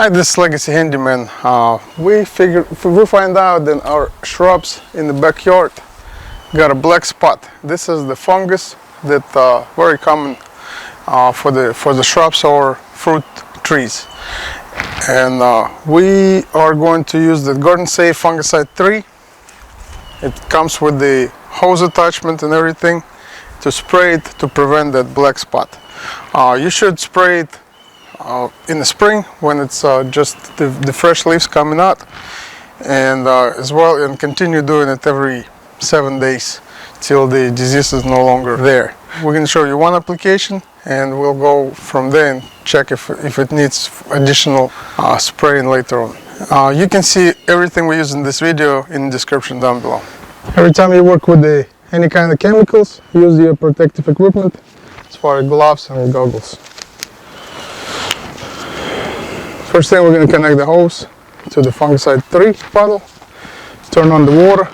Hi, this is Legacy Handyman. We find out that our shrubs in the backyard got a black spot. This is the fungus that very common for the shrubs or fruit trees. And we are going to use the Garden Safe Fungicide 3. It comes with the hose attachment and everything to spray it to prevent that black spot. You should spray it in the spring when it's just the fresh leaves coming out, and as well, and continue doing it every 7 days till the disease is no longer there. We're going to show you one application and we'll go from there and check if it needs additional spraying later on. You can see everything we use in this video in the description down below. Every time you work with any kind of chemicals, use your protective equipment as far as gloves and goggles. First thing, we're going to connect the hose to the Fungicide 3 bottle, turn on the water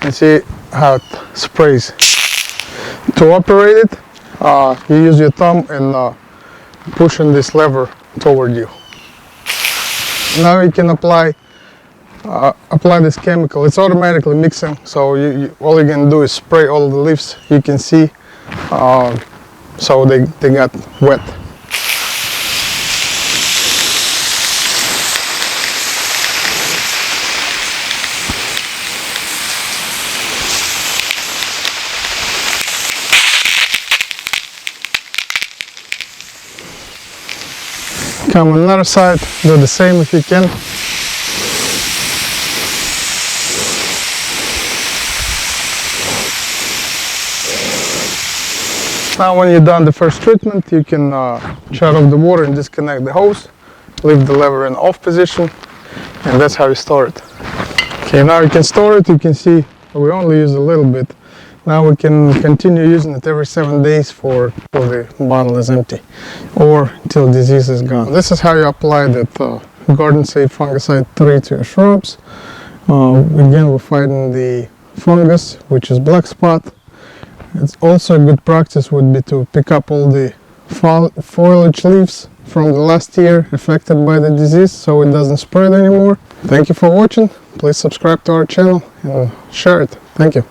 and see how it sprays. To operate it, you use your thumb and push on this lever toward you. Now you can apply this chemical. It's automatically mixing, so all you're going to do is spray all the leaves you can see so they got wet. Come on the other side, do the same if you can. Now when you're done the first treatment, you can shut off the water and disconnect the hose, leave the lever in off position, and that's how you store it. Okay, now you can store it. You can see we only use a little bit. Now we can continue using it every 7 days for the bottle is empty or until disease is gone. This is how you apply that Garden Safe Fungicide 3 to your shrubs. Again, we're fighting the fungus, which is black spot. It's also a good practice would be to pick up all the foliage leaves from the last year affected by the disease so it doesn't spread anymore. Thank you for watching. Please subscribe to our channel and share it. Thank you.